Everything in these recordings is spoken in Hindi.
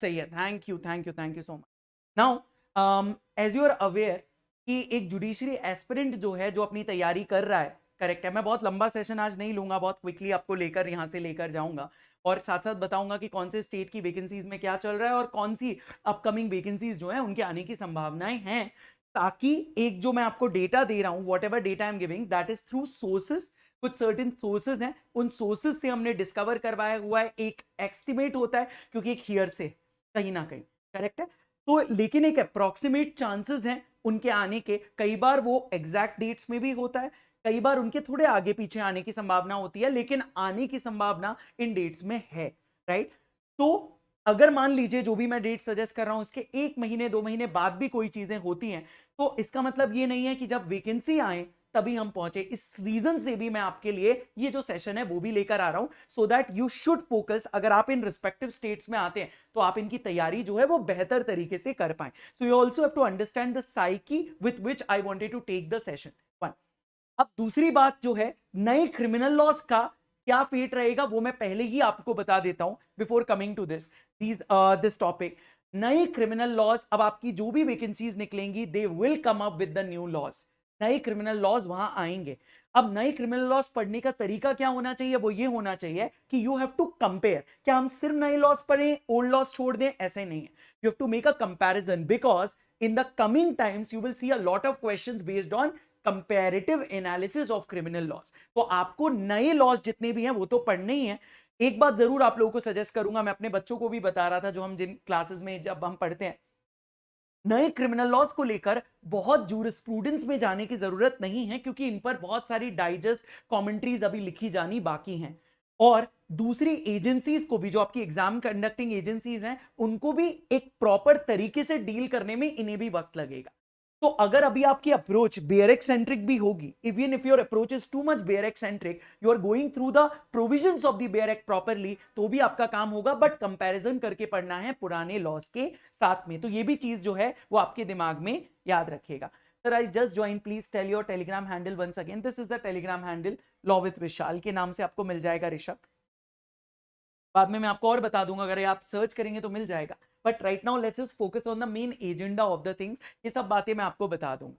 सही है, thank you thank you thank you so much. Now as you are aware कि एक जुडिशरी एस्पिरेंट जो है, जो अपनी तैयारी कर रहा है, करेक्ट है, मैं बहुत लंबा सेशन आज नहीं लूंगा, बहुत क्विकली आपको लेकर यहां से लेकर जाऊंगा और साथ साथ बताऊंगा कि कौन से स्टेट की वैकेंसीज में क्या चल रहा है और कौन सी अपकमिंग वैकेंसीज जो है उनके आने की संभावनाएं हैं, ताकि एक जो मैं आपको डेटा दे रहा हूं, what ever data I am giving, that is through sources. कुछ सर्टेन सोर्सेज हैं, उन सोर्सेज से हमने डिस्कवर करवाया हुआ है, एक एस्टिमेट होता है क्योंकि एक हियर से कहीं ना कहीं, करेक्ट है, तो लेकिन एक अप्रोक्सीमेट चांसेस हैं उनके आने के। कई बार वो एग्जैक्ट डेट्स में भी होता है, कई बार उनके थोड़े आगे पीछे आने की संभावना होती है, लेकिन आने की संभावना इन डेट्स में है, राइट। तो अगर मान लीजिए जो भी मैं डेट सजेस्ट कर रहा हूं इसके 1 महीने 2 महीने बाद भी कोई चीजें होती हैं, तो इसका मतलब ये नहीं है कि जब वैकेंसी आए तभी हम पहुंचे। इस रीजन से भी मैं आपके लिए ये जो सेशन है वो भी लेकर आ रहा हूं, so that you should focus. अगर आप इन रिस्पेक्टिव स्टेट्स में आते हैं तो आप इनकी तैयारी जो है वो बेहतर तरीके से कर पाए। So you also have to understand the psyche with which I wanted to take the session. One, अब दूसरी बात जो है, नए क्रिमिनल लॉस का क्या फेट रहेगा वो मैं पहले ही आपको बता देता हूं before coming to this topic. नए क्रिमिनल लॉज, अब आपकी जो भी वैकेंसीज निकलेंगी they will come up with the new laws. नए क्रिमिनल लॉज वहां आएंगे। अब नए क्रिमिनल लॉज पढ़ने का तरीका क्या होना चाहिए, वो ये होना चाहिए कि यू हैव टू कंपेयर। क्या हम सिर्फ नए लॉज पढ़ें, ओल्ड लॉज छोड़ दें? ऐसे नहीं है, you have to make a comparison, because in the coming times you will see a lot of questions based on comparative analysis of criminal laws. तो आपको नए लॉज जितने भी हैं वो तो पढ़ने ही हैं। एक बात जरूर आप लोगों को सजेस्ट करूंगा, मैं अपने बच्चों को भी बता रहा था जो हम जिन क्लासेस में जब हम पढ़ते हैं, नए क्रिमिनल लॉज को लेकर बहुत जूरिस्प्रूडेंस में जाने की जरूरत नहीं है, क्योंकि इन पर बहुत सारी डाइजेस्ट कमेंट्रीज अभी लिखी जानी बाकी हैं। और दूसरी एजेंसीज को भी, जो आपकी एग्जाम कंडक्टिंग एजेंसीज हैं, उनको भी एक प्रॉपर तरीके से डील करने में इन्हें भी वक्त लगेगा। तो अगर अभी आपकी अप्रोच बेयरक सेंट्रिक भी होगी, even if your approach is too much bare act centric, you are going through the provisions of the bare act properly, तो भी आपका काम होगा, बट कंपैरिजन करके पढ़ना है पुराने लॉस के साथ में। तो ये भी चीज जो है वो आपके दिमाग में याद रखेगा। Sir I just join, please tell your Telegram handle once again. This is the Telegram handle, law with Vishal के नाम से आपको मिल जाएगा ऋषभ। बाद में मैं आपको और बता दूंगा, अगर आप सर्च करेंगे तो मिल जाएगा, but right now let's just focus on the main agenda of the things. ये सब बातें मैं आपको बता दूंगा।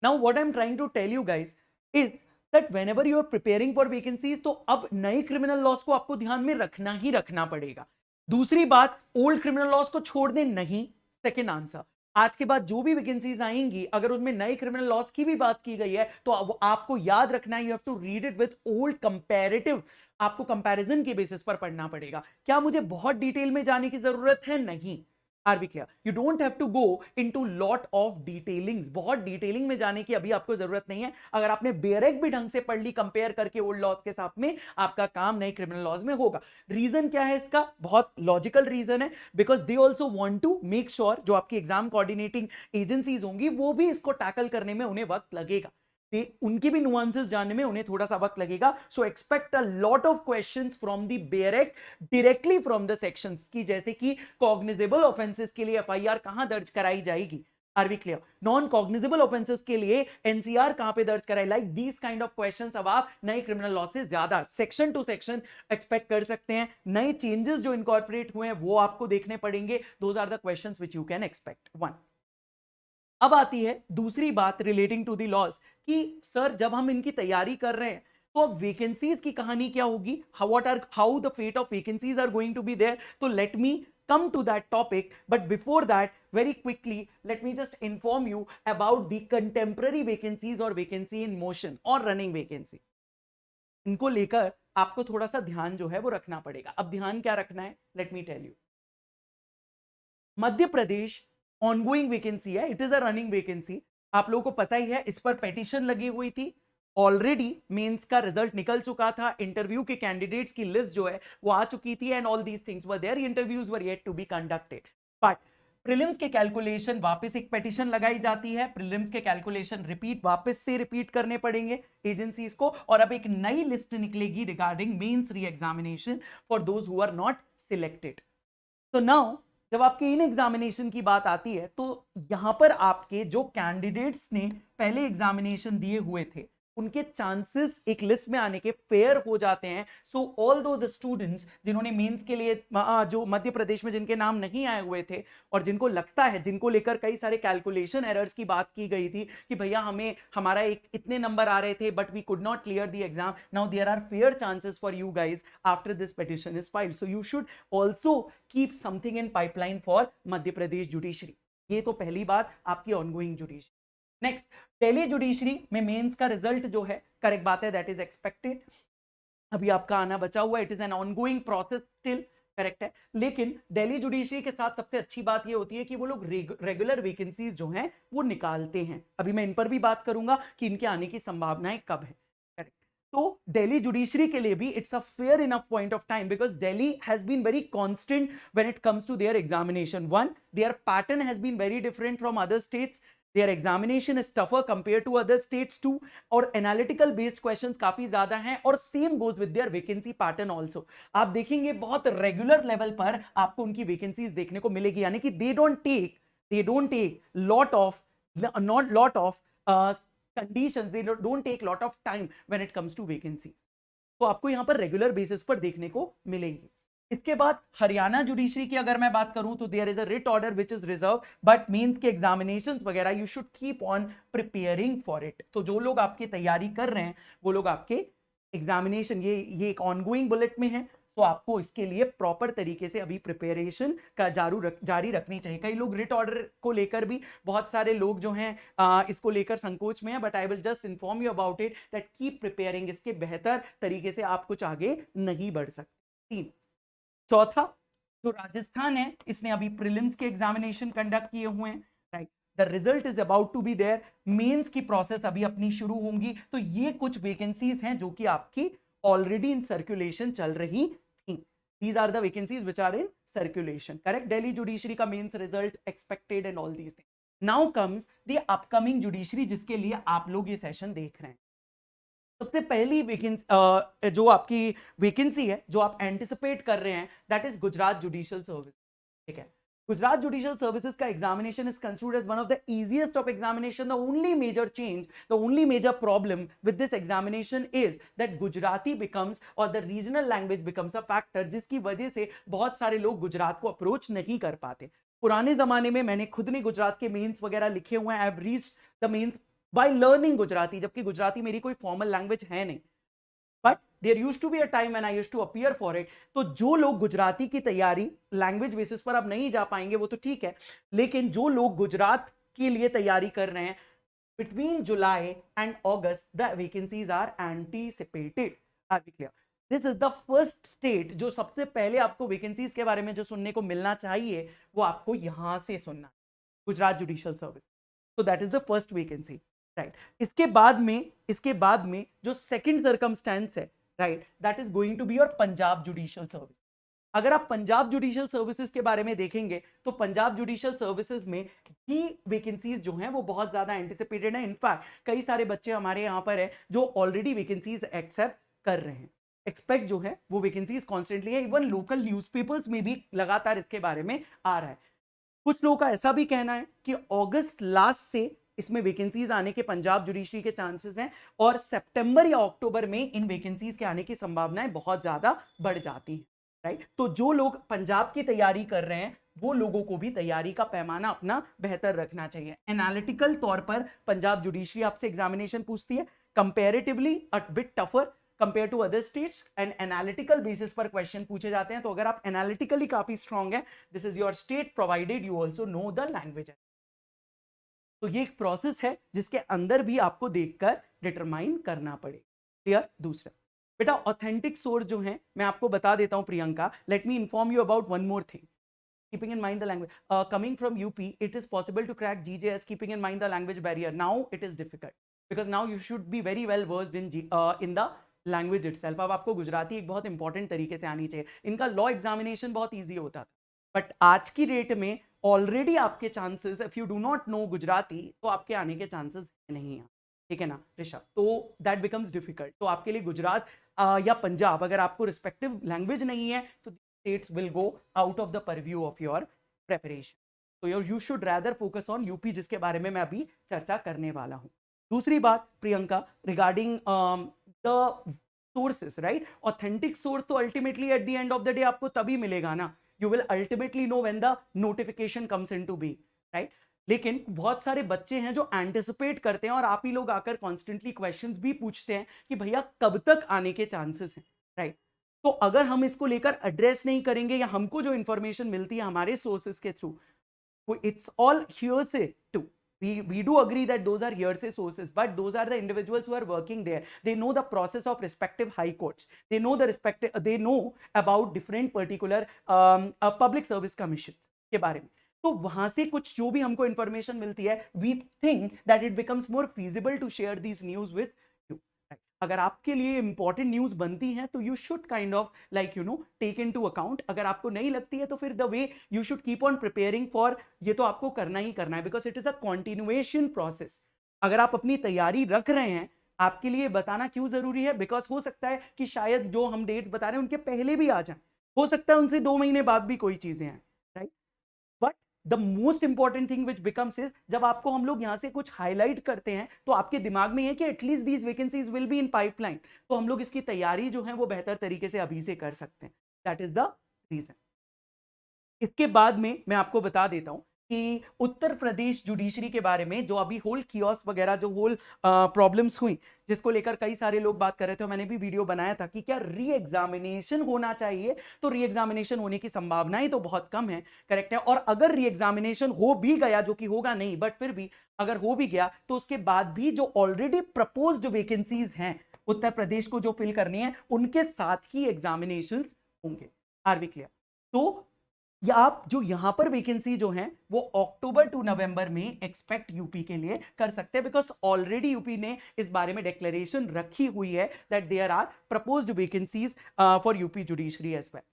Now what I am trying to tell you guys is that whenever you are preparing for vacancies, तो अब नए क्रिमिनल लॉस को आपको ध्यान में रखना ही रखना पड़ेगा। दूसरी बात, ओल्ड क्रिमिनल लॉस को छोड़ दें नहीं। सेकेंड आंसर, आज के बाद जो भी वैकेंसीज आएंगी अगर उसमें नए क्रिमिनल लॉस की भी बात की गई है, तो अब आपको याद रखना है, you have to read it with old comparative. आपको कंपैरिजन के बेसिस पर पढ़ना पड़ेगा। क्या मुझे बहुत डिटेल में जाने की जरूरत है? नहीं। Are we clear? You don't have to go into lot of detailings. बहुत डिटेलिंग में जाने की अभी आपको जरूरत नहीं है। अगर आपने बेयरक भी ढंग से पढ़ ली कंपेयर करके ओल्ड लॉज के साथ में, आपका काम नए क्रिमिनल लॉज में होगा। रीजन क्या है इसका? बहुत लॉजिकल रीजन है, because they also want to make sure जो आपकी एग्जाम कोऑर्डिनेटिंग एजेंसीज होंगी वो भी इसको टैकल करने में उन्हें वक्त लगेगा, उनकी भी नुआंसेस जानने में उन्हें थोड़ा सा वक्त लगेगा। So expect a lot of questions from the bare act directly from the sections की, जैसे कि कॉग्निजेबल ऑफेंसेस के लिए एफआईआर कहां दर्ज कराई जाएगी, are we clear? Non cognizable offences के लिए एनसीआर कहां पे दर्ज कराई, like these kind of questions अब आप नए क्रिमिनल लॉ से ज्यादा सेक्शन टू सेक्शन एक्सपेक्ट कर सकते हैं। नए चेंजेस जो इनकॉर्पोरेट हुए हैं वो आपको देखने पड़ेंगे। Those are the questions which you can expect. One, अब आती है दूसरी बात रिलेटिंग टू द लॉज, कि सर जब हम इनकी तैयारी कर रहे हैं तो अब वैकेंसीज की कहानी क्या होगी, how the fate of vacancies are going to be there. तो let me come to that topic, but before that very quickly let me just inform you about the contemporary vacancies or vacancy in motion or running vacancies। इनको लेकर आपको थोड़ा सा ध्यान जो है वो रखना पड़ेगा। अब ध्यान क्या रखना है, let me tell you. Madhya Pradesh ongoing vacancy है, it is a running vacancy. आप लोगों को पता ही है, इस पर पेटिशन लगी हुई थी। ऑलरेडी मेंस का रिजल्ट निकल चुका था, इंटरव्यू के कैंडिडेट्स की लिस्ट जो है वो आ चुकी थी, and all these things were there, interviews were yet to be conducted. But prelims के कैलकुलेशन वापस एक पेटिशन लगाई जाती है, प्रीलिम्स के कैलकुलेशन वापस से रिपीट करने पड़ेंगे एजेंसीज को, और अब एक नई लिस्ट निकलेगी regarding mains re examination for those who are not selected. तो नाउ जब आपके इन एग्जामिनेशन की बात आती है, तो यहां पर आपके जो कैंडिडेट्स ने पहले एग्जामिनेशन दिए हुए थे उनके चांसेस एक लिस्ट में आने के फेयर हो जाते हैं। सो ऑल दोज स्टूडेंट्स जिन्होंने मेंस के लिए जो मध्य प्रदेश में जिनके नाम नहीं आए हुए थे और जिनको लगता है, जिनको लेकर कई सारे कैलकुलेशन एरर्स की बात की गई थी कि भैया हमें हमारा एक इतने नंबर आ रहे थे but we could not clear the exam, now there are fair chances for you guys after this petition is filed. So you should also keep something in pipeline for Madhya Pradesh judiciary. ये तो पहली बात आपकी ऑनगोइंग जुडिशरी। नेक्स्ट, दिल्ली जुडिशरी में मेंस का रिजल्ट जो है, करेक्ट बात है, दैट इज एक्सपेक्टेड। अभी आपका आना बचा हुआ, it is an ongoing process still, correct है। लेकिन दिल्ली जुडिशरी के साथ सबसे अच्छी बात ये होती है कि वो लोग रेगुलर वैकेंसीज जो हैं वो निकालते हैं। अभी मैं इन पर भी बात करूंगा कि इनके आने की संभावनाएं कब है, करेक्ट। तो दिल्ली जुडिशरी के लिए भी it's a fair enough point of time because Delhi has been very constant when it comes to their examination. One, their pattern has been very different from other states, their examination is tougher compared to other states too, और analytical based questions काफी ज्यादा हैं, और same goes with their vacancy pattern also। आप देखेंगे बहुत regular level पर आपको उनकी vacancies देखने को मिलेगी, यानी कि they don't take lot of not lot of conditions, they don't take lot of time when it comes to vacancies। तो आपको यहां पर रेगुलर बेसिस पर देखने को मिलेंगी। इसके बाद हरियाणा जुडिशरी की अगर मैं बात करूं तो there is a writ order which is reserve, but means के एग्जामिनेशंस वगैरह you should keep on preparing for it. तो जो लोग आपकी तैयारी कर रहे हैं वो लोग आपके एग्जामिनेशन, ये एक ऑनगोइंग बुलेट में है, तो आपको इसके लिए प्रॉपर तरीके से अभी प्रिपरेशन का जारी रखनी चाहिए। कई लोग रिट ऑर्डर को लेकर भी, बहुत सारे लोग जो हैं इसको लेकर संकोच में है, but I will just inform you about it that keep preparing. इसके बेहतर तरीके से आप कुछ आगे नहीं बढ़ सकते। 3, चौथा, जो राजस्थान है इसने अभी प्रीलिम्स के एग्जामिनेशन कंडक्ट किए हुए हैं, right. The result is about to be there, mains की प्रोसेस अभी अपनी शुरू होंगी। तो ये कुछ वैकेंसीज हैं जो कि आपकी ऑलरेडी इन सर्कुलेशन चल रही थी। These are the vacancies which are in circulation, correct. Delhi judiciary का mains result expected and all these things. Now comes the upcoming judiciary जिसके लिए आप लोग ये सेशन देख रहे हैं। सबसे पहली वैकेंसी जो आपकी वैकेंसी है, जो आप एंटिसिपेट कर रहे हैं, that is Gujarat judicial service, ठीक है। गुजरात जुडिशियल सर्विसेज का examination is considered as one of the easiest of examination. The only major change, the only major problem with this examination is that Gujarati becomes, और the regional language becomes a factor, जिसकी वजह से बहुत सारे लोग गुजरात को अप्रोच नहीं कर पाते। पुराने जमाने में मैंने खुद ने गुजरात के मेंस वगैरह लिखे हुए हैं, I have reached the mains by learning Gujarati, जबकि गुजराती मेरी कोई फॉर्मल लैंग्वेज है नहीं, but there used to be a time when I used to appear for it. तो जो लोग गुजराती की तैयारी लैंग्वेज बेसिस पर अब नहीं जा पाएंगे वो तो ठीक है, लेकिन जो लोग गुजरात के लिए तैयारी कर रहे हैं, between July and August the vacancies are anticipated. Are we clear? This is the first state जो सबसे पहले आपको वैकेंसीज के बारे में जो सुनने को मिलना चाहिए वो आपको यहां से सुनना, गुजरात जुडिशियल सर्विस। तो that is the first vacancy, right. इसके बाद में जो सेकंड सर्कमस्टेंस है, right, that is going to be your Punjab judicial service. अगर आप पंजाब जुडिशियल सर्विसेज के बारे में देखेंगे तो पंजाब जुडिशियल सर्विसेज में भी वैकेंसीज जो हैं वो बहुत ज्यादा एंटिसिपेटेड है। इनफैक्ट कई सारे बच्चे हमारे यहाँ पर है जो ऑलरेडी वैकेंसीज एक्सेप्ट कर रहे हैं। एक्सपेक्ट जो है वो वैकेंसीज कॉन्स्टेंटली है, इवन लोकल न्यूज़पेपर्स में भी लगातार इसके बारे में आ रहा है। कुछ लोगों का ऐसा भी कहना है कि अगस्त लास्ट से इसमें वैकेंसीज आने के पंजाब जुडिशरी के चांसेस हैं, और सितंबर या अक्टूबर में इन वैकेंसीज के आने की संभावनाएं बहुत ज्यादा बढ़ जाती हैं, राइट। तो जो लोग पंजाब की तैयारी कर रहे हैं वो लोगों को भी तैयारी का पैमाना अपना बेहतर रखना चाहिए। एनालिटिकल तौर पर पंजाब जुडिशरी आपसे एग्जामिनेशन पूछती है, comparatively a bit tougher compare to other states, and analytical basis पर क्वेश्चन पूछे जाते हैं। तो अगर आप एनालिटिकली काफी स्ट्रांग है, this is your state provided you also know the language. तो ये एक प्रोसेस है जिसके अंदर भी आपको देखकर डिटरमाइन करना पड़े। क्लियर? दूसरा बेटा, ऑथेंटिक सोर्स जो है मैं आपको बता देता हूं Priyanka, let me inform you about one more thing. keeping in mind the language, coming from UP, it is possible to crack GJS keeping in mind the language barrier. Now it is difficult because now you should be very well versed in the language itself. अब आपको गुजराती एक बहुत इंपॉर्टेंट तरीके से आनी चाहिए। इनका लॉ एग्जामिनेशन बहुत ईजी होता था, बट आज की डेट में ऑलरेडी आपके chances, if you do not know Gujarati, तो आपके आने के चांसेस नहीं है, ठीक है ना ऋषभ? तो दैट बिकम्स डिफिकल्ट। तो आपके लिए गुजरात या पंजाब, अगर आपको रिस्पेक्टिव लैंग्वेज नहीं है तो states will go out of the purview of your preparation. So you should rather focus on UP, जिसके बारे में मैं अभी चर्चा करने वाला हूं। दूसरी बात Priyanka, regarding the sources, right? Authentic source तो ultimately at the end of the day आपको तभी मिलेगा ना, you will ultimately know when the notification comes into be, right? लेकिन बहुत सारे बच्चे हैं जो एंटिसिपेट करते हैं और आप ही लोग आकर कॉन्स्टेंटली क्वेश्चंस भी पूछते हैं कि भैया कब तक आने के चांसेस हैं, राइट? तो अगर हम इसको लेकर एड्रेस नहीं करेंगे या हमको जो इंफॉर्मेशन मिलती है हमारे सोर्सेस के through, it's all hearsay too. We do agree that those are hearsay sources, but those are the individuals who are working there. They know the process of respective high courts. They know the respective, they know about different particular public service commissions के बारे में. तो वहां से कुछ जो भी हमको इंफॉर्मेशन मिलती है, we think that it becomes more feasible to share these news with you. अगर आपके लिए इंपॉर्टेंट न्यूज बनती है तो you should kind of like you know take into account. अगर आपको नहीं लगती है तो फिर the way you should keep on preparing for, ये तो आपको करना ही करना है, because it is a continuation process. अगर आप अपनी तैयारी रख रहे हैं, आपके लिए बताना क्यों जरूरी है? बिकॉज हो सकता है कि शायद जो हम डेट्स बता रहे हैं उनके पहले भी आ जाए, हो सकता है उनसे 2 महीने बाद भी कोई चीजें आए, right? But the most important thing which becomes is, जब आपको हम लोग यहां से कुछ हाईलाइट करते हैं तो आपके दिमाग में है कि at least these vacancies will be in pipeline, तो हम लोग इसकी तैयारी जो है वो बेहतर तरीके से अभी से कर सकते हैं. That is the reason. इसके बाद में मैं आपको बता देता हूं कि उत्तर प्रदेश जुडिशरी के बारे में जो अभी होल कियोस्क वगैरह जो होल प्रॉब्लम्स हुई, जिसको लेकर कई सारे लोग बात कर रहे थे, मैंने भी वीडियो बनाया था कि क्या री एग्जामिनेशन होना चाहिए. तो री एग्जामिनेशन होने की संभावनाएं तो बहुत कम है, करेक्ट है. और अगर री एग्जामिनेशन हो भी गया, जो कि होगा नहीं, बट फिर भी अगर हो भी गया तो उसके बाद भी जो ऑलरेडी प्रपोज्ड वैकेंसीज हैं उत्तर प्रदेश को जो फिल करनी है, उनके साथ ही एग्जामिनेशन होंगे. Are we clear? तो या आप जो यहां पर वैकेंसी जो है वो अक्टूबर टू नवंबर में एक्सपेक्ट यूपी के लिए कर सकते हैं, बिकॉज ऑलरेडी यूपी ने इस बारे में डिक्लेरेशन रखी हुई है that there are proposed vacancies for UP judiciary as well.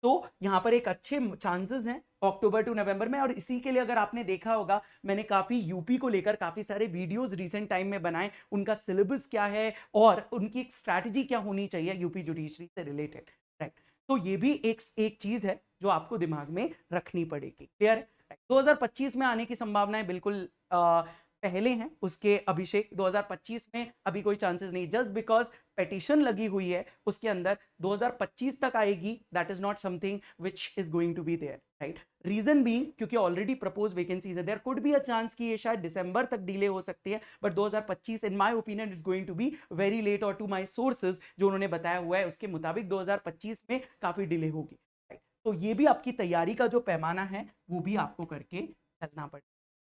तो यहां पर एक अच्छे चांसेस हैं अक्टूबर टू नवंबर में. और इसी के लिए अगर आपने देखा होगा, मैंने काफी यूपी को लेकर काफी सारे वीडियोस रिसेंट टाइम में बनाए, उनका सिलेबस क्या है और उनकी एक स्ट्रैटेजी क्या होनी चाहिए यूपी जुडिशरी से रिलेटेड, राइट? तो ये भी एक चीज है जो आपको दिमाग में रखनी पड़ेगी. क्लियर है? 2025 में आने की संभावनाएं बिल्कुल पहले हैं उसके. अभिषेक 2025 में अभी कोई चांसेस नहीं, जस्ट बिकॉज पेटिशन लगी हुई है उसके अंदर 2025 तक आएगी. That is not something which is going to be there, right? Reason भी क्योंकि ऑलरेडी प्रपोज वैकेंसीज है. There could be a chance कि ये शायद दिसंबर तक डिले हो सकती है, but 2025 in my opinion it's going to be very late. और टू माय सोर्सेज जो उन्होंने बताया हुआ है उसके मुताबिक 2025 में काफी डिले होगी. तो ये भी आपकी तैयारी का जो पैमाना है वो भी आपको करके चलना पड़ेगा.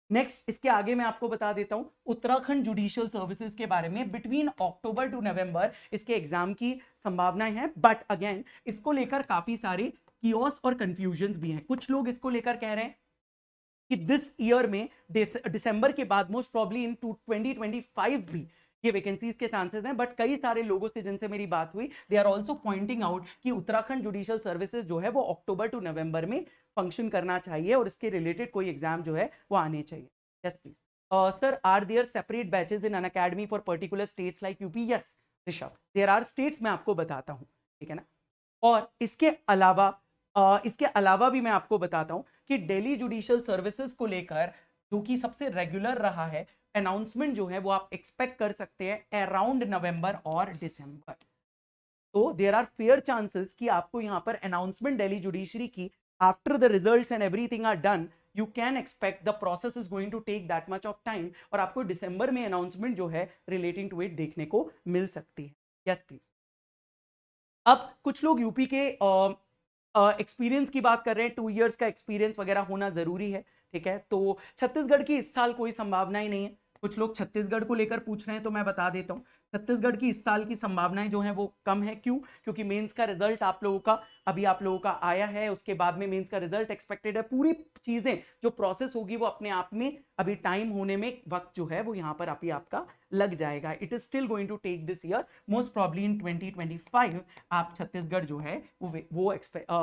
नेक्स्ट, इसके आगे मैं आपको बता देता हूं उत्तराखंड जुडिशियल सर्विसेज के बारे में. बिटवीन अक्टूबर टू नवंबर इसके एग्जाम की संभावनाएं हैं, बट अगेन इसको लेकर काफी सारे कियोस और कंफ्यूजन भी हैं. कुछ लोग इसको लेकर कह रहे हैं कि दिस ईयर में दिसंबर के बाद मोस्ट प्रॉब्ली इन 2025 भी ये वैकेंसीज के चांसेस हैं. बट कई सारे लोगों से जिनसे मेरी बात हुई, they are also pointing out कि उत्तराखंड जुडिशियल सर्विसेज जो है वो अक्टूबर टू नवंबर में फंक्शन करना चाहिए और इसके रिलेटेड कोई एग्जाम जो है वो आने चाहिए. Yes please sir, are there separate batches in Unacademy for particular states like UP? Yes Rishabh, there are states, मैं आपको बताता हूँ, ठीक है ना. और इसके अलावा भी मैं आपको बताता हूं कि दिल्ली जुडिशियल सर्विसेज को लेकर जो कि सबसे रेगुलर रहा है, अनाउंसमेंट जो है वो आप एक्सपेक्ट कर सकते हैं अराउंड नवंबर और दिसंबर. तो देयर आर फेयर चांसेस कि आपको यहां पर अनाउंसमेंट दिल्ली जुडिशरी की after the results and everything are done, you can expect the process is going to take that much of time और आपको दिसंबर में अनाउंसमेंट जो है रिलेटिंग टू इट देखने को मिल सकती है. Yes please. अब कुछ लोग यूपी के एक्सपीरियंस की बात कर रहे हैं, 2 इयर्स का एक्सपीरियंस वगैरह होना जरूरी है, ठीक है. तो छत्तीसगढ़ की इस साल कोई संभावना ही नहीं है. कुछ लोग छत्तीसगढ़ को लेकर पूछ रहे हैं, तो मैं बता देता हूं छत्तीसगढ़ की इस साल की संभावनाएं जो हैं वो कम है. क्यों? क्योंकि मेंस का रिजल्ट आप लोगों का आया है, उसके बाद में मेंस का रिजल्ट एक्सपेक्टेड है. पूरी चीजें जो प्रोसेस होगी वो अपने आप में अभी टाइम होने में वक्त जो है वो यहाँ पर अभी आपका लग जाएगा. It is still going to take this year, most probably in 2025 आप छत्तीसगढ़ जो है वो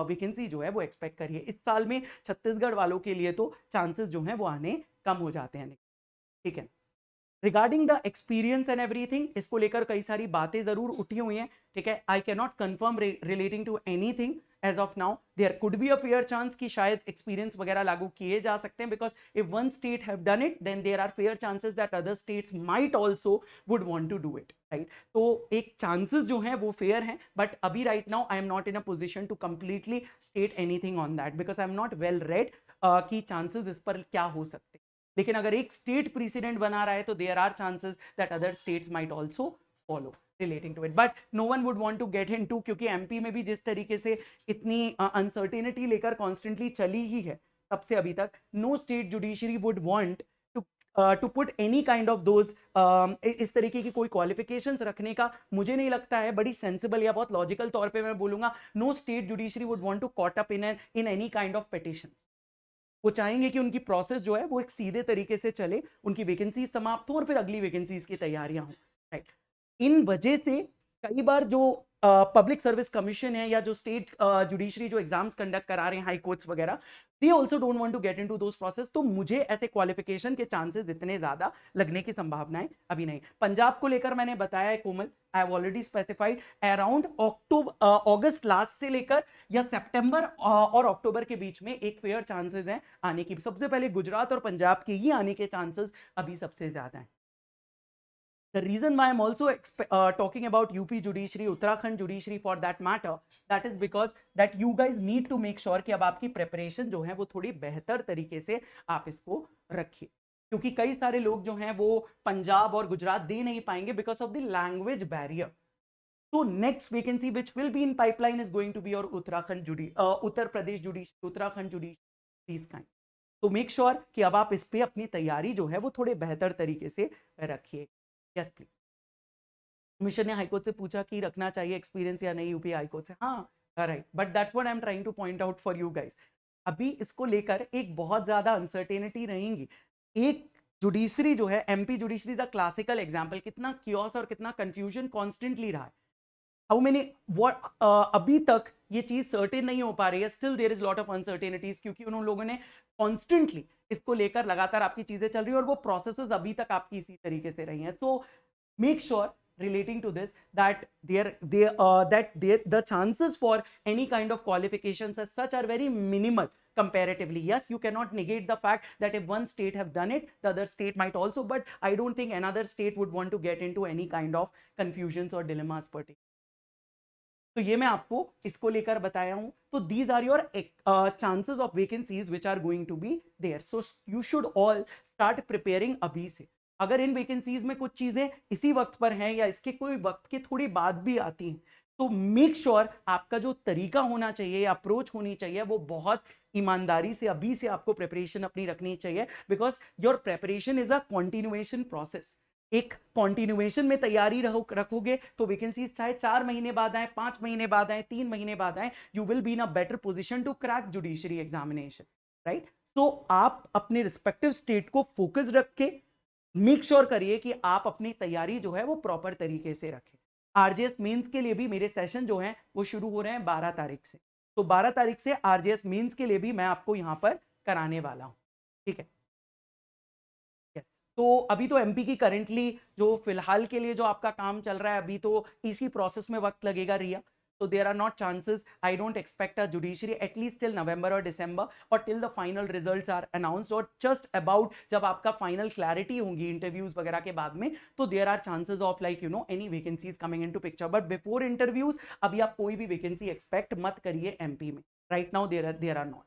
वैकेंसी जो है वो एक्सपेक्ट करिए. इस साल में छत्तीसगढ़ वालों के लिए तो चांसेस जो है वो आने कम हो जाते हैं, ठीक है. Regarding the experience and everything, इसको लेकर कई सारी बातें जरूर उठी हुई हैं, ठीक है. I can not confirm relating to anything, as of now there could be a fair chance कि शायद एक्सपीरियंस वगैरह लागू किए जा सकते हैं, because if one state have done it then there are fair chances that other states might also would want to do it, right. तो एक चांसेस जो हैं वो फेयर हैं, बट अभी right now I am not in a position to completely state anything on that because I am not well read कि चांसेस इस पर क्या हो सकते हैं। लेकिन अगर एक स्टेट प्रेसिडेंट बना रहा है तो there are chances that other states might also follow relating to it, but no one would want to get into, क्योंकि एमपी में भी जिस तरीके से इतनी अनसर्टेनिटी लेकर कॉन्स्टेंटली चली ही है तब से अभी तक, no state judiciary would want to put any kind of those इस तरीके की कोई क्वालिफिकेशंस रखने का मुझे नहीं लगता है। बड़ी सेंसिबल या बहुत लॉजिकल तौर पे मैं बोलूंगा, no state judiciary would want to caught up in any kind of petitions. वो चाहेंगे कि उनकी प्रोसेस जो है वो एक सीधे तरीके से चले, उनकी वैकेंसीज समाप्त हो और फिर अगली वैकेंसीज की तैयारियां हो, राइट। इन वजह से कई बार जो पब्लिक सर्विस कमीशन है या जो स्टेट जुडिशरी जो एग्जाम्स कंडक्ट करा रहे हैं हाई कोर्ट्स वगैरह, they also don't want to get into those process. तो मुझे ऐसे क्वालिफिकेशन के चांसेस इतने ज्यादा लगने की संभावनाएं अभी नहीं। पंजाब को लेकर मैंने बताया है Komal, I have already specified around August last से लेकर या सितंबर और अक्टूबर के बीच में एक फेयर चांसेस हैं आने की। सबसे पहले गुजरात और पंजाब के ही आने के चांसेस अभी सबसे ज्यादा हैं। The reason why I'm also talking about UP judiciary, Uttarakhand judiciary for that matter, that is because that you guys need to make sure कि अब आपकी preparation जो है वो थोड़ी बेहतर तरीके से आप इसको रखिए, क्योंकि कई सारे लोग जो हैं वो पंजाब और गुजरात दे नहीं पाएंगे because of the language barrier. So next vacancy which will be in pipeline is going to be your Uttarakhand Uttar Pradesh judiciary, Uttarakhand judiciary, these kind. तो मेक श्योर कि अब आप इस पे अपनी तैयारी जो है वो थोड़े बेहतर तरीके से रखिए। Yes please. कमीशन ने हाईकोर्ट से पूछा कि रखना चाहिए एक्सपीरियंस या नहीं यूपी हाईकोर्ट से, हाँ right, but that's what I am trying two point out for you guys. अभी इसको लेकर एक बहुत ज्यादा अनसर्टेनिटी रहेंगी। एक जुडिशरी जो है, MP judiciary is a classical example, कितना कियोस और कितना कंफ्यूजन कॉन्स्टेंटली रहा है। हाउ मेनी अभी तक ये चीज सर्टेन नहीं हो पा रही है, still there is lot of uncertainties, क्योंकि उन लोगों ने कॉन्स्टेंटली इसको लेकर लगातार आपकी चीजें चल रही है और वो प्रोसेसेस अभी तक आपकी इसी तरीके से रही हैं। So make sure relating to this that the chances for any kind of qualifications as such are very minimal comparatively. Yes, you cannot negate the fact that if one state have done it, the other state might also, but I don't think another state would want to get into any kind of confusions or dilemmas particularly. तो ये मैं आपको इसको लेकर बताया हूं। तो these are your chances of vacancies which are going to be there, so you should all start preparing अभी से। अगर इन वैकेंसीज में कुछ चीजें इसी वक्त पर हैं या इसके कोई वक्त के थोड़ी बाद भी आती हैं, तो मेक श्योर आपका जो तरीका होना चाहिए या अप्रोच होनी चाहिए वो बहुत ईमानदारी से अभी से आपको प्रिपरेशन अपनी रखनी चाहिए, because your preparation is a continuation process. एक कॉन्टिन्यूएशन में तैयारी रखोगे तो वैकेंसीज चाहे 4 महीने बाद आए, 5 महीने बाद आए, 3 महीने बाद आए, you will be in a better position to crack judiciary examination, right. So आप अपने रिस्पेक्टिव स्टेट को फोकस रख के मेक श्योर करिए कि आप अपनी तैयारी जो है वो प्रॉपर तरीके से रखें। आरजेएस मेंस के लिए भी मेरे सेशन जो हैं वो शुरू हो रहे हैं 12 तारीख से, तो 12 तारीख से आरजेएस मेंस के लिए भी मैं आपको यहां पर कराने वाला हूं, ठीक है। तो अभी तो एमपी की करंटली जो फिलहाल के लिए जो आपका काम चल रहा है, अभी तो इसी प्रोसेस में वक्त लगेगा रिया। So there are not chances, I don't expect a judiciary at least till November or December or till the final results are announced or just about जब आपका final clarity होंगी interviews वगैरह के बाद में, तो there are chances of like you know any vacancies coming into picture, but before interviews अभी आप कोई भी vacancy expect मत करिए MP में, right now there are not।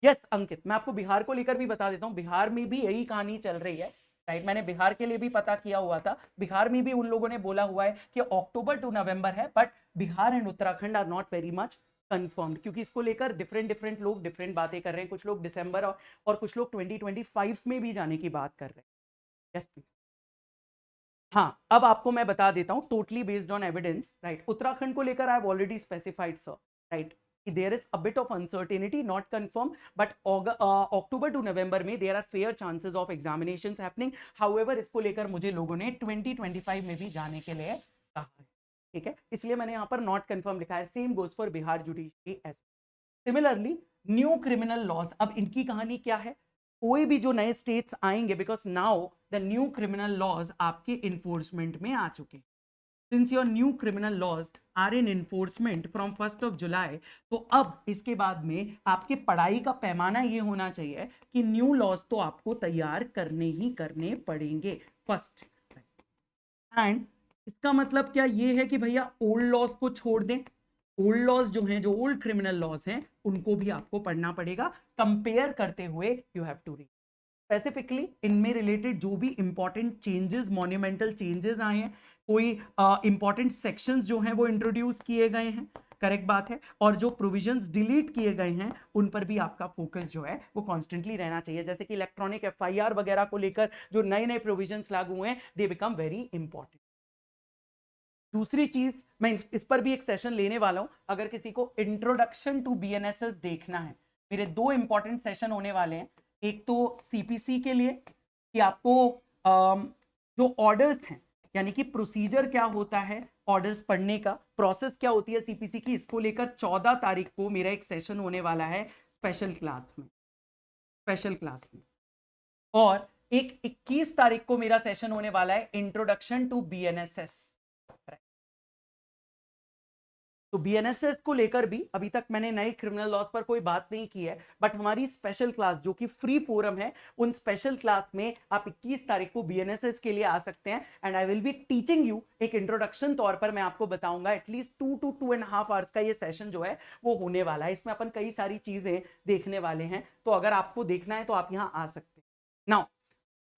Yes Ankit, मैं आपको बिहार को लेकर भी बता देता हूं, बिहार में भी यही कहानी चल रही है, राइट। मैंने बिहार के लिए भी पता किया हुआ था, बिहार में भी उन लोगों ने बोला हुआ है कि अक्टूबर टू नवंबर है, but Bihar and Uttarakhand are not very much confirmed, क्योंकि इसको लेकर डिफरेंट लोग डिफरेंट बातें कर रहे हैं। कुछ लोग दिसंबर और कुछ लोग 2025 में भी जाने की बात कर रहे हैं। Yes please. हाँ, अब आपको मैं बता देता हूं totally based on evidence, right. Uttarakhand को लेकर आई have already specified sir, right, there is a bit of uncertainty, not confirmed, but October to November में there are fair chances of examinations happening. However, इसको लेकर मुझे लोगों ने 2025 में भी जाने के लिए कहा है, ठीक है, इसलिए मैंने यहाँ पर not confirmed लिखा है। Same goes for Bihar judiciary as similarly new criminal laws. अब इनकी कहानी क्या है, कोई भी जो नए स्टेट्स आएंगे, because now the new criminal laws आपके इन्फोर्समेंट में आ चुके हैं, since your new criminal laws are in enforcement from 1st of July, तो अब इसके बाद में आपके पढ़ाई का पैमाना ये होना चाहिए कि न्यू लॉज तो आपको तैयार करने ही करने पड़ेंगे फर्स्ट। एंड इसका मतलब क्या ये है कि भैया ओल्ड लॉज को छोड़ दें, ओल्ड लॉज जो हैं, जो ओल्ड क्रिमिनल लॉज हैं, उनको भी आपको पढ़ना पड़ेगा कंपेयर करते हुए। You have to read specifically इनमें रिलेटेड जो भी इंपॉर्टेंट चेंजेस, मॉन्यूमेंटल चेंजेस आए हैं, कोई इंपॉर्टेंट सेक्शंस जो हैं वो इंट्रोड्यूस किए गए हैं, करेक्ट बात है, और जो प्रोविजंस डिलीट किए गए हैं उन पर भी आपका फोकस जो है वो कॉन्स्टेंटली रहना चाहिए। जैसे कि इलेक्ट्रॉनिक एफआईआर वगैरह को लेकर जो नए नए प्रोविजंस लागू हुए हैं, दे बिकम वेरी इंपॉर्टेंट। दूसरी चीज, मैं इस पर भी एक सेशन लेने वाला हूं, अगर किसी को इंट्रोडक्शन टू बीएनएसएस देखना है, मेरे दो इंपॉर्टेंट सेशन होने वाले हैं। एक तो सीपीसी के लिए कि आपको जो ऑर्डर्स हैं, यानी कि प्रोसीजर क्या होता है ऑर्डर्स पढ़ने का, प्रोसेस क्या होती है सीपीसी की, इसको लेकर 14 तारीख को मेरा एक सेशन होने वाला है स्पेशल क्लास में। और एक 21 तारीख को मेरा सेशन होने वाला है इंट्रोडक्शन टू बीएनएसएस। तो बीएनएसएस को लेकर भी अभी तक मैंने नए क्रिमिनल लॉज पर कोई बात नहीं की है, बट हमारी स्पेशल क्लास जो कि फ्री फोरम है, उन स्पेशल क्लास में आप 21 तारीख को बीएनएसएस के लिए आ सकते हैं। And I will be teaching you, एक इंट्रोडक्शन तौर पर मैं आपको बताऊंगा। एटलीस्ट 2 to 2.5 आवर्स का ये सेशन जो है वो होने वाला है। इसमें अपन कई सारी चीजें देखने वाले हैं, तो अगर आपको देखना है तो आप यहाँ आ सकते हैं। नाउ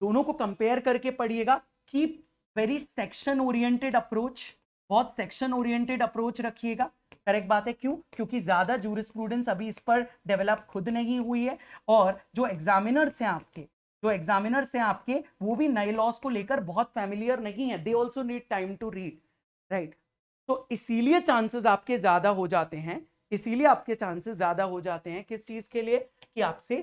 दोनों को कंपेयर करके पढ़िएगा। Keep very section oriented approach, बहुत सेक्शन ओरिएंटेड अप्रोच रखिएगा, करेक्ट बात है। क्यों? क्योंकि ज्यादा जूरिस्प्रूडेंस अभी इस पर डेवलप खुद नहीं हुई है, और जो एग्जामिनर्स हैं आपके वो भी नए लॉज को लेकर बहुत फैमिलियर नहीं है। They also need time to read, right. तो इसीलिए चांसेस आपके ज्यादा हो जाते हैं, किस चीज के लिए, कि आपसे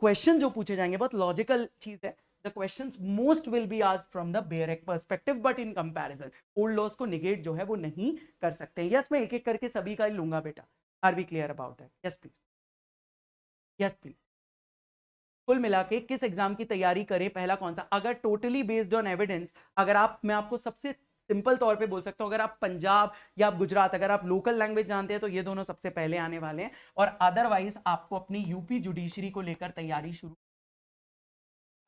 क्वेश्चन जो पूछे जाएंगे बहुत लॉजिकल चीज है। The questions most will be asked from the Bayek perspective, but in comparison, old laws को negate जो है वो नहीं कर सकते हैं। Yes, मैं एक एक करके सभी का लूंगा बेटा। Are we clear about that? Yes, please. Yes, please. कुल मिला के किस एग्जाम की तैयारी करें, पहला कौन सा? अगर टोटली बेस्ड ऑन एविडेंस, मैं आपको सबसे सिंपल तौर पे बोल सकता हूं, अगर आप पंजाब या आप गुजरात, अगर आप लोकल लैंग्वेज जानते हैं तो ये दोनों सबसे पहले आने वाले हैं, और अदरवाइज आपको अपनी यूपी जुडिशरी को लेकर तैयारी शुरू।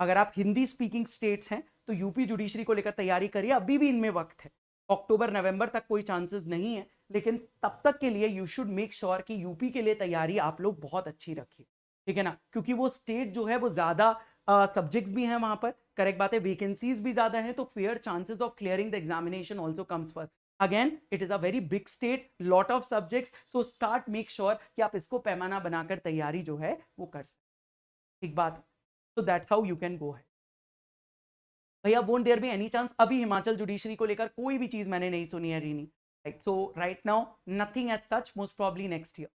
अगर आप हिंदी स्पीकिंग स्टेट्स हैं तो यूपी जुडिशरी को लेकर तैयारी करिए, अभी भी इनमें वक्त है। अक्टूबर नवंबर तक कोई चांसेस नहीं है, लेकिन तब तक के लिए यू शुड मेक श्योर कि यूपी के लिए तैयारी आप लोग बहुत अच्छी रखिए, ठीक है ना, क्योंकि वो स्टेट जो है वो ज्यादा सब्जेक्ट्स भी हैं वहां पर, करेक्ट बात है, वैकेंसीज भी ज्यादा है, तो fair chances of clearing the examination also comes first. Again it is a very big state, lot of subjects, so start make sure कि आप इसको पैमाना बनाकर तैयारी जो है वो कर सकते, ठीक बात। So that's how you can go ahead. भैया won't there be any chance, अभी हिमाचल जुडिशरी को लेकर कोई भी चीज मैंने नहीं सुनी है Rini, right. So right now nothing as such, most probably next year.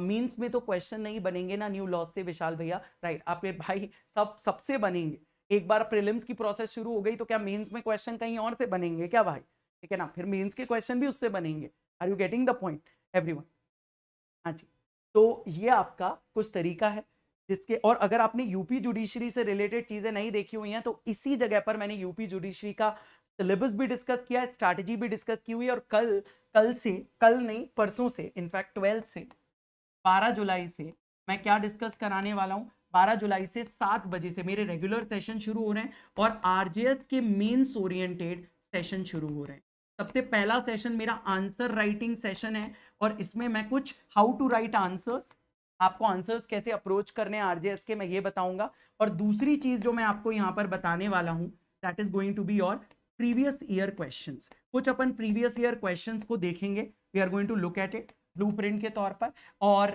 Means में तो क्वेश्चन नहीं बनेंगे ना न्यू लॉज से विशाल भैया, राइट। आपके भाई सबसे बनेंगे। एक बार प्रीलिम्स की प्रोसेस शुरू हो गई तो क्या मेंस में क्वेश्चन कहीं और से बनेंगे क्या भाई, ठीक है ना, फिर मेंस के क्वेश्चन भी उससे बनेंगे। Are you getting the point everyone? हाँ जी, तो ये आपका कुछ तरीका है जिसके, और अगर आपने यूपी जुडिशरी से रिलेटेड चीजें नहीं देखी हुई हैं तो इसी जगह पर मैंने यूपी जुडिशरी का सिलेबस भी डिस्कस किया है, स्ट्रैटेजी भी डिस्कस की हुई है, और कल नहीं परसों से, इनफैक्ट 12 से 12 जुलाई से मैं क्या डिस्कस कराने वाला हूं। 12 जुलाई से 7 बजे से मेरे रेगुलर सेशन शुरू हो रहे हैं, और आरजेएस के मेंस ओरिएंटेड सेशन शुरू हो रहे हैं। सबसे पहला सेशन मेरा आंसर राइटिंग सेशन है, और इसमें मैं कुछ हाउ टू राइट आंसर्स, आपको आंसर्स कैसे अप्रोच करने हैं आरजेएस के, मैं ये बताऊंगा। और दूसरी चीज जो मैं आपको यहां पर बताने वाला हूं, that is going to be your previous year questions. कुछ अपन प्रीवियस ईयर क्वेश्चंस को देखेंगे, we are going to look at it blueprint के तौर पर। और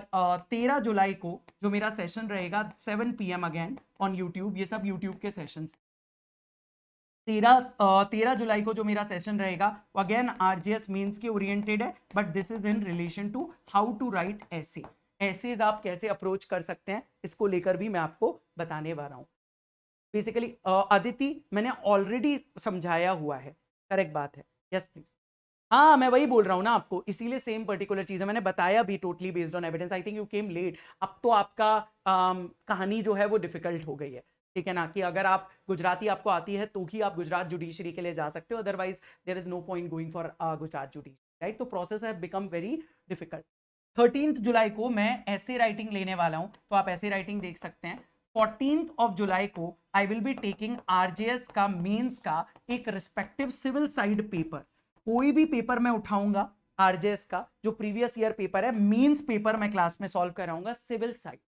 13 जुलाई को जो मेरा सेशन रहेगा 7 PM अगेन ऑन यूट्यूब, ये सब यूट्यूब के सेशन, 13 जुलाई को जो मेरा सेशन रहेगा अगेन आरजेएस मेंस के ओरिएंटेड है, but this is in relation to how to write essay, essays आप कैसे अप्रोच कर सकते हैं, इसको लेकर भी मैं आपको बताने वाला हूं। बेसिकली अदिति मैंने ऑलरेडी समझाया हुआ है, करेक्ट बात है। यस प्लीज, हाँ मैं वही बोल रहा हूँ ना आपको, इसीलिए सेम पर्टिकुलर चीज है, मैंने बताया भी totally based on evidence. I think you came late, अब तो आपका कहानी जो है वो डिफिकल्ट हो गई है। ठीक है ना, कि अगर आप गुजराती आपको आती है तो ही आप गुजरात जुडिशरी के लिए जा सकते हो, otherwise there is no point going for Gujarat judiciary, right. तो process have become very difficult. 13 जुलाई को मैं ऐसे राइटिंग लेने वाला हूं, तो आप ऐसे राइटिंग देख सकते हैं। 14 जुलाई को आई विल बी टेकिंग आरजेएस का मेंस का एक रिस्पेक्टिव सिविल साइड पेपर। कोई भी पेपर मैं उठाऊंगा आरजेएस का जो प्रीवियस ईयर पेपर है, मेंस पेपर मैं क्लास में सॉल्व कराऊंगा सिविल साइड,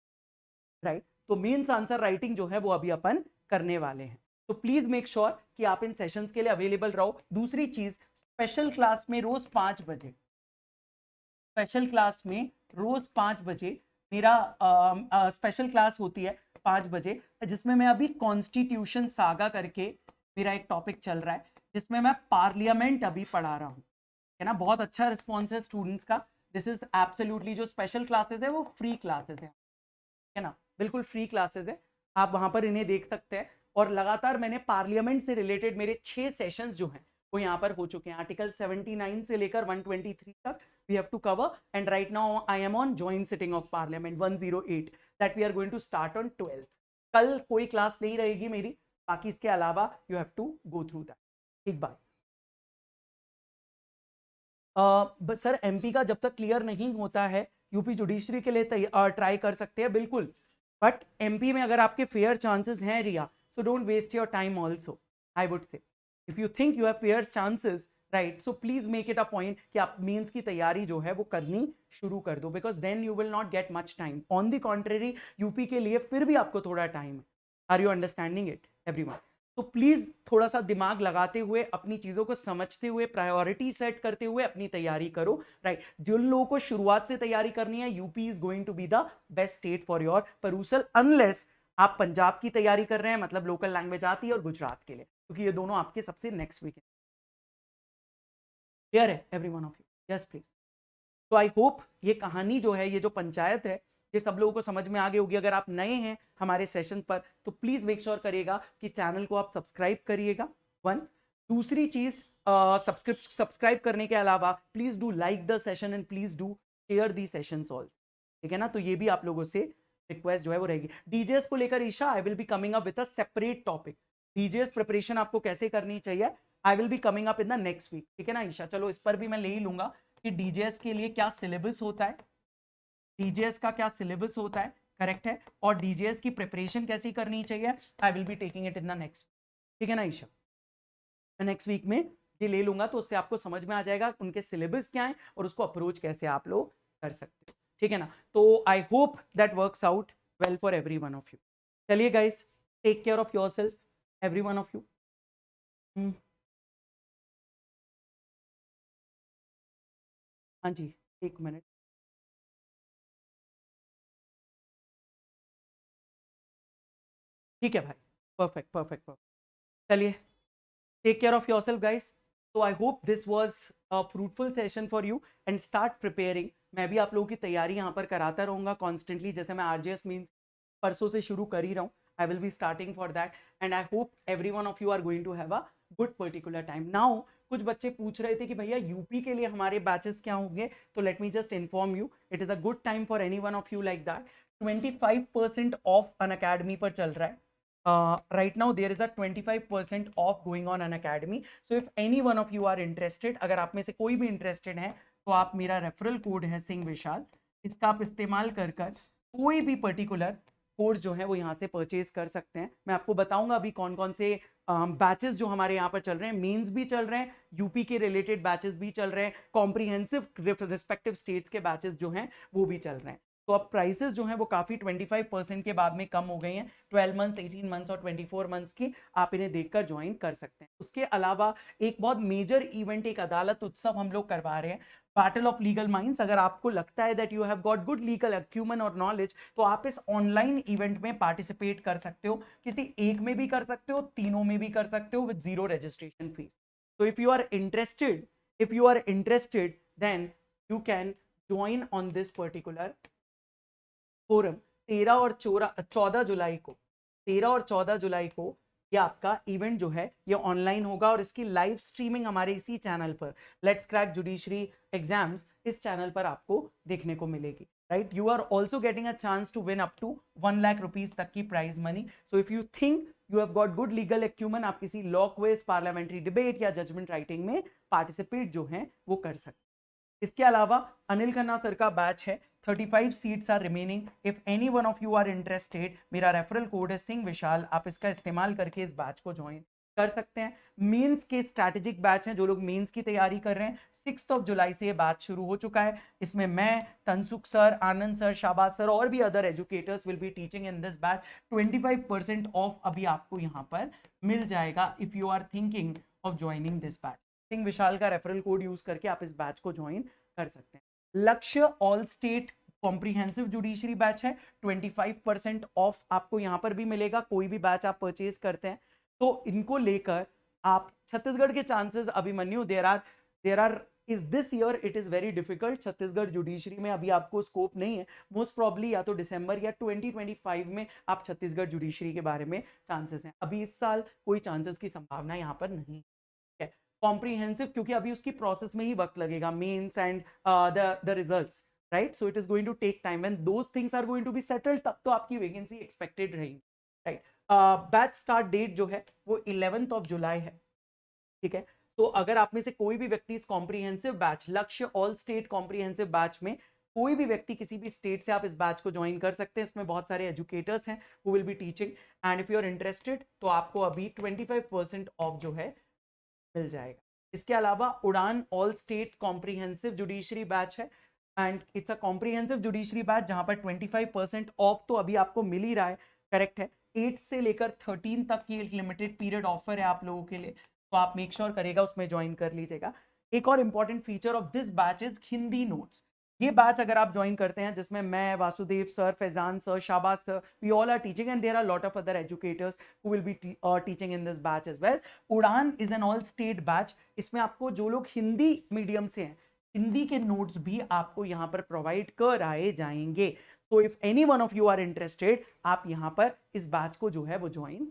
राइट। तो मेंस आंसर राइटिंग जो है वो अभी अपन करने वाले हैं। तो प्लीज मेक श्योर कि आप इन सेशंस के लिए अवेलेबल रहो। दूसरी चीज, स्पेशल क्लास में रोज 5 बजे, स्पेशल क्लास में रोज 5 बजे मेरा स्पेशल क्लास होती है 5 बजे, जिसमें मैं अभी कॉन्स्टिट्यूशन सागा करके मेरा एक टॉपिक चल रहा है, जिसमें मैं पार्लियामेंट अभी पढ़ा रहा हूँ, है ना। बहुत अच्छा रिस्पॉन्स है स्टूडेंट्स का। दिस इज एब्सोल्युटली, जो स्पेशल क्लासेस है वो फ्री क्लासेस है ना, बिल्कुल फ्री क्लासेस है, आप वहां पर इन्हें देख सकते हैं। और लगातार मैंने पार्लियामेंट से रिलेटेड मेरे 6 सेशंस जो हैं वो यहाँ पर हो चुके हैं, आर्टिकल 79 से लेकर 123 तक we have to cover, and right now I am on joint sitting of parliament 108 that we are going to start on 12th। कल कोई क्लास नहीं रहेगी मेरी, बाकी इसके अलावा you have to go through that. एक बार सर एमपी का जब तक क्लियर नहीं होता है, यूपी जुडिशरी के लिए ट्राई कर सकते हैं बिल्कुल, बट एमपी में अगर आपके फेयर चांसेस हैं Riya, so don't waste your time also. I would say if you think you have fair chances, right, so please make it a point कि आप मेंस की तैयारी जो है वो करनी शुरू कर दो, because then you will not get much time. On the contrary UP के लिए फिर भी आपको थोड़ा टाइम है। Are you understanding it everyone? तो प्लीज थोड़ा सा दिमाग लगाते हुए, अपनी चीजों को समझते हुए, प्रायोरिटी सेट करते हुए अपनी तैयारी करो, राइट। जिन लोगों को शुरुआत से तैयारी करनी है, UP is going to be the best state for your perusal, unless आप पंजाब की तैयारी कर रहे हैं, मतलब लोकल लैंग्वेज आती है, और गुजरात के लिए, क्योंकि ये दोनों आपके सबसे नेक्स्ट वीक है। क्लियर है every one of you? Yes please. तो आई होप ये कहानी जो है, ये जो पंचायत है, ये सब लोगों को समझ में आ गई होगी। अगर आप नए हैं हमारे सेशन पर, तो प्लीज मेक श्योर करिएगा कि चैनल को आप सब्सक्राइब करिएगा, वन। दूसरी चीज, सब्सक्राइब करने के अलावा please do like the session and please do share the sessions also, ठीक है ना। तो ये भी आप लोगों से रिक्वेस्ट जो है वो रहेगी। डीजेएस को लेकर Isha, I will be coming up with a separate topic. DJS preparation आपको कैसे करनी चाहिए, I will be coming up in the next week, ठीक है ना ईशा। चलो इस पर भी मैं ले ही लूंगा कि डीजेएस के लिए क्या सिलेबस होता है, डीजेएस का क्या सिलेबस होता है, करेक्ट है, और डीजेएस की प्रिपरेशन कैसी करनी चाहिए, I will be taking it in the next, ठीक है ना ईशा। नेक्स्ट वीक में ये ले लूंगा, तो उससे आपको समझ में आ जाएगा उनके सिलेबस क्या है और उसको अप्रोच कैसे आप लोग कर सकते हो, ठीक है ना। तो I hope that works out well for every one of you. चलिए guys, take care of yourself every one of you. हाँ जी, एक मिनट। ठीक है भाई, परफेक्ट परफेक्ट परफेक्ट। चलिए, take care of yourself guys. So I hope this was a fruitful session for you and start preparing. मैं भी आप लोगों की तैयारी यहाँ पर कराता रहूँगा कॉन्स्टेंटली, जैसे मैं आरजेएस मीन्स परसों से शुरू कर ही रहा हूँ। I will be starting for that and I hope every one of you are going to have a good particular time. Now कुछ बच्चे पूछ रहे थे कि भैया यूपी के लिए हमारे बैचेस क्या होंगे, तो let me just inform you, it is a good time for any one of you like that. 25% of an academy पर चल रहा है। Right now there is a 25% off going on Unacademy. So if any one of you are interested, अगर आप में से कोई भी interested है, तो आप मेरा रेफरल कोड है सिंह विशाल, इसका आप इस्तेमाल कर कोई भी पर्टिकुलर कोर्स जो है वो यहाँ से परचेज कर सकते हैं। मैं आपको बताऊंगा अभी कौन कौन से बैचेस जो हमारे यहाँ पर चल रहे हैं, मेंस भी चल रहे हैं, यूपी के रिलेटेड बैचेस भी चल रहे हैं, कॉम्प्रिहेंसिव रिस्पेक्टिव स्टेट्स के बैचेस जो हैं वो भी चल रहे हैं। तो अब प्राइसेस जो हैं वो काफ़ी 25% के बाद में कम हो गई हैं। 12 मंथ्स, 18 मंथ्स और 24 मंथ्स की आप इन्हें देखकर ज्वाइन कर सकते हैं। उसके अलावा एक बहुत मेजर इवेंट, एक अदालत उत्सव हम लोग करवा रहे हैं, बैटल ऑफ लीगल माइंड्स। अगर आपको लगता है that you have got good legal acumen और नॉलेज, तो आप इस ऑनलाइन इवेंट में पार्टिसिपेट कर सकते हो। किसी एक में भी कर सकते हो, तीनों में भी कर सकते हो, विद जीरो रजिस्ट्रेशन फीस। तो if you are interested then you can join on this particular forum. 13 और 14 जुलाई को, 13 और 14 जुलाई को ये आपका इवेंट जो है ये ऑनलाइन होगा, और इसकी लाइव स्ट्रीमिंग हमारे इसी चैनल पर, लेट्स क्रैक जुडिशरी एग्जाम्स, इस चैनल पर आपको देखने को मिलेगी, right, you are also getting a chance to win up to 1 lakh rupees तक की prize money. So if you think you have got good legal acumen, आप किसी लॉ क्विज, पार्लियामेंट्री डिबेट या जजमेंट राइटिंग में पार्टिसिपेट जो है वो कर सकते. इसके अलावा अनिल खन्ना सर का बैच है, 35 seats are remaining. If any one of you are interested, मेरा रेफरल कोड है सिंह विशाल, आप इसका इस्तेमाल करके इस बैच को ज्वाइन कर सकते हैं. मेंस के स्ट्रैटेजिक बैच हैं, जो लोग मेंस की तैयारी कर रहे हैं, 6 जुलाई से ये बैच शुरू हो चुका है. इसमें मैं, Tansukh sir, Anand sir, Shabaz sir और भी other educators will be teaching in this batch. 25% off अभी आपको यहाँ पर मिल जाएगा if you are thinking of joining this batch. Singh Vishal का रेफरल कोड यूज करके आप इस बैच को ज्वाइन कर सकते हैं. लक्ष्य all state comprehensive judiciary batch है, 25% ऑफ आपको यहां पर भी मिलेगा. कोई भी बैच आप परचेज करते हैं तो इनको लेकर आप छत्तीसगढ़ के chances, Abhimanyu, there are is this year it is very difficult. Chhattisgarh judiciary में अभी आपको स्कोप नहीं है. मोस्ट प्रॉब्ली या तो दिसंबर या 2025 में आप छत्तीसगढ़ जुडिशरी के बारे में चांसेस हैं. अभी इस साल कोई चांसेस की संभावना यहाँ पर नहीं है. कॉम्प्रिहेंसिव क्योंकि अभी उसकी प्रोसेस में ही वक्त लगेगा, mains and the results, right. So it is going to take time. When those things are going to be settled, तब तो आपकी वैकेंसी एक्सपेक्टेड रहेगी, राइट. बैच स्टार्ट डेट जो है वो 11 जुलाई है, ठीक है. तो अगर आप में से कोई भी व्यक्ति इस कॉम्प्रिहेंसिव बैच, लक्ष्य ऑल स्टेट कॉम्प्रिहेंसिव बैच में, कोई भी व्यक्ति किसी भी स्टेट से आप इस बैच को ज्वाइन कर सकते हैं. इसमें बहुत सारे एजुकेटर्स हैं who will be teaching, and if you are interested तो आपको अभी 25% ऑफ जो है मिल जाएगा. इसके अलावा Udaan all state comprehensive judiciary batch है, and it's a comprehensive judiciary batch जहां पर 25% ऑफ तो अभी आपको मिल ही रहा है, करेक्ट है. 8 से लेकर 13 तक की एक लिमिटेड पीरियड ऑफर है आप लोगों के लिए, तो आप मेक श्योर करेगा उसमें ज्वाइन कर लीजिएगा. एक और important feature of this batch is Hindi notes. ये बैच अगर आप ज्वाइन करते हैं जिसमें मैं, Vasudev sir, Faizan sir, Shabaz sir, we all are teaching and there are lot of other educators who will be teaching in this batch as well. Udaan is an all state batch. इसमें आपको जो लोग हिंदी मीडियम से हैं, हिंदी के नोट्स भी आपको यहाँ पर प्रोवाइड कराए जाएंगे. So if any one of you are interested, आप यहाँ पर इस बैच को जो है वो join.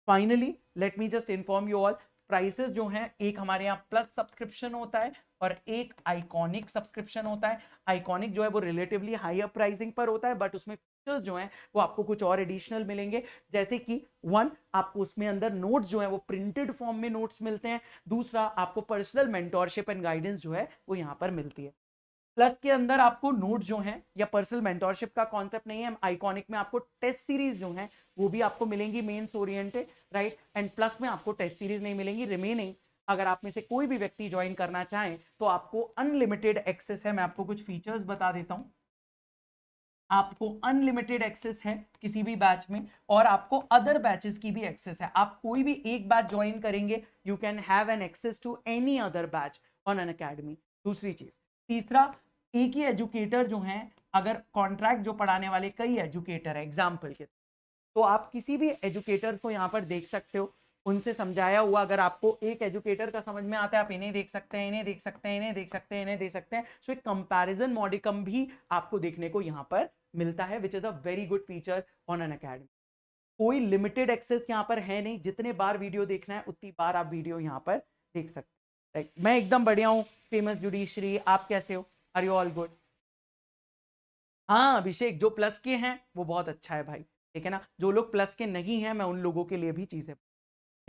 Finally let me just inform you all, prices जो हैं, एक हमारे यहाँ प्लस सब्सक्रिप्शन होता है और एक आइकॉनिक सब्सक्रिप्शन होता है. आइकॉनिक जो है वो रिलेटिवली हायर प्राइसिंग पर होता है, बट उसमें फीचर्स जो हैं वो आपको कुछ और एडिशनल मिलेंगे. जैसे कि 1, आपको उसमें अंदर नोट्स जो है वो प्रिंटेड फॉर्म में नोट्स मिलते हैं. दूसरा, आपको पर्सनल मेंटोरशिप एंड गाइडेंस जो है वो यहाँ पर मिलती है. प्लस के अंदर आपको नोट जो हैं या पर्सनल मेंटोरशिप का कॉन्सेप्ट नहीं है. आइकॉनिक में आपको टेस्ट सीरीज जो हैं वो भी आपको मिलेंगी, mains oriented, right. And plus में आपको टेस्ट सीरीज नहीं मिलेंगी. रिमेनिंग अगर आप में से कोई भी व्यक्ति ज्वाइन करना चाहें तो आपको अनलिमिटेड एक्सेस है. मैं आपको कुछ फीचर्स बता देता हूं. आपको अनलिमिटेड एक्सेस है किसी भी बैच में, और आपको अदर बैचेस की भी एक्सेस है. आप कोई भी एक बैच ज्वाइन करेंगे, you can have an access to any other batch on Unacademy. दूसरी चीज. तीसरा, एक ही एजुकेटर जो हैं, अगर कॉन्ट्रैक्ट जो पढ़ाने वाले कई एजुकेटर है एग्जाम्पल के, तो आप किसी भी एजुकेटर को यहाँ पर देख सकते हो, उनसे समझाया हुआ. अगर आपको एक एजुकेटर का समझ में आता है, आप इन्हें देख सकते हैं, इन्हें देख सकते हैं, इन्हें देख सकते हैं, इन्हें देख सकते हैं. सो एक कंपैरिजन मॉडिकम भी आपको देखने को यहाँ पर मिलता है, which is a very good feature on an academy. कोई लिमिटेड एक्सेस यहाँ पर है नहीं. जितने बार वीडियो देखना है उतनी बार आप वीडियो यहाँ पर देख सकते हैं. राइट, मैं एकदम बढ़िया हूँ, फेमस जुडिशरी. आप कैसे हो? Are you all good? हाँ अभिषेक, जो प्लस के हैं वो बहुत अच्छा है भाई, ठीक है ना. जो लोग प्लस के नहीं हैं, मैं उन लोगों के लिए भी चीजें,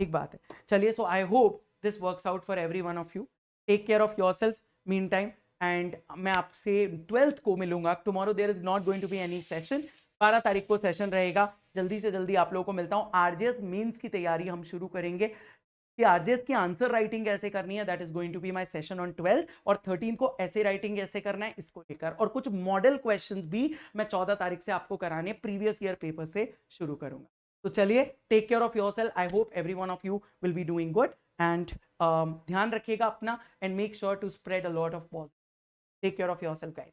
ठीक बात है. चलिए, so I hope this works out for every one of you. Take care of yourself meantime, and मैं आपसे 12th को मिलूंगा. Tomorrow there is not going to be any session. 12 तारीख को सेशन रहेगा. जल्दी से जल्दी आप लोगों को मिलता हूँ. आरजेएस मेंस की तैयारी हम शुरू करेंगे कि आरजेएस की आंसर राइटिंग कैसे करनी है, that is going to be my session on 12. और 13 को ऐसे राइटिंग कैसे करना है इसको लेकर, और कुछ मॉडल क्वेश्चंस भी मैं 14 तारीख से आपको कराने प्रीवियस ईयर पेपर से शुरू करूंगा. तो चलिए, take care of yourself. I hope every one of you will be doing good, and ध्यान रखिएगा अपना, and make sure to spread a lot of positive. Take care of yourself guys.